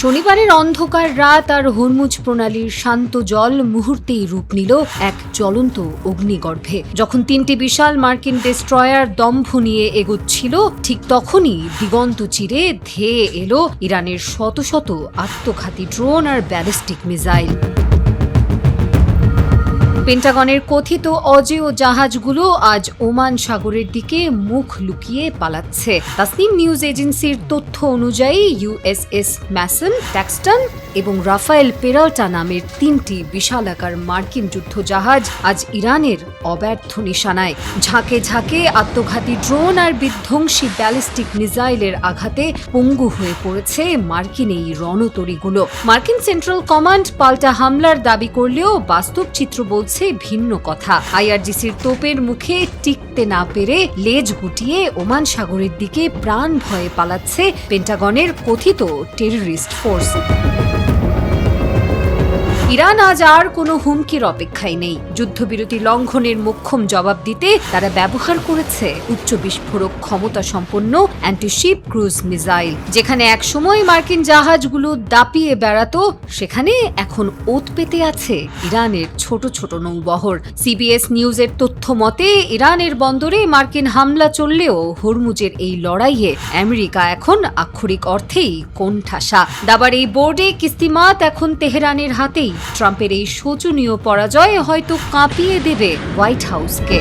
শনিবারের অন্ধকার রাত আর হরমুজ প্রণালীর শান্ত জল মুহূর্তেই রূপ নিল এক জ্বলন্ত অগ্নিগর্ভে। যখন তিনটি বিশাল মার্কিন ডেস্ট্রয়ার দম্ভ নিয়ে এগোচ্ছিল, ঠিক তখনই দিগন্ত চিরে ধেয়ে এলো ইরানের শত শত আত্মঘাতী ড্রোন আর ব্যালিস্টিক মিসাইল। পেন্টাগনের কথিত অজেয় জাহাজগুলো আজ ওমান সাগরের দিকে মুখ লুকিয়ে পালাচ্ছে। তাসনিম নিউজ এজেন্সির তথ্য অনুযায়ী ইউএসএস ম্যাসন, ট্যাক্সটন এবং রাফায়েল পেরাল্টা নামের তিনটি বিশালাকার মার্কিন যুদ্ধজাহাজ আজ ইরানের অব্যর্থ নিশানায়। ঝাঁকে ঝাঁকে আত্মঘাতী ড্রোন আর বিধ্বংসী ব্যালিস্টিক মিসাইলের আঘাতে পঙ্গু হয়ে পড়েছে মার্কিন এই রণতরীগুলো। মার্কিন সেন্ট্রাল কমান্ড পাল্টা হামলার দাবি করলেও বাস্তব চিত্র বলছে ভিন্ন কথা। আইআরজিসির তোপের মুখে টিকতে না পেরে লেজ গুটিয়ে ওমান সাগরের দিকে প্রাণ ভয়ে পালাচ্ছে পেন্টাগনের কথিত টেররিস্ট ফোর্স। ইরান আজ আর কোনো হুমকির অপেক্ষায় নেই। যুদ্ধবিরতি লঙ্ঘনের মোক্ষম জবাব দিতে তারা ব্যবহার করেছে উচ্চ বিস্ফোরক ক্ষমতা সম্পন্ন অ্যান্টিশিপ ক্রুজ মিসাইল। যেখানে একসময় মার্কিন জাহাজগুলো দাপিয়ে বেড়াতো, সেখানে এখন ওত পেতে আছে ইরানের ছোট ছোট নৌবহর। সিবিএস নিউজের তথ্য মতে ইরানের বন্দরে মার্কিন হামলা চললেও হরমুজের এই লড়াইয়ে আমেরিকা এখন আক্ষরিক অর্থেই কোণঠাসা। দাবার এই বোর্ডে কিস্তিমাত এখন তেহরানের হাতেই। ট্রাম্পের এই শোচনীয় পরাজয় হয়তো কাঁপিয়ে দেবে হোয়াইট হাউসকে।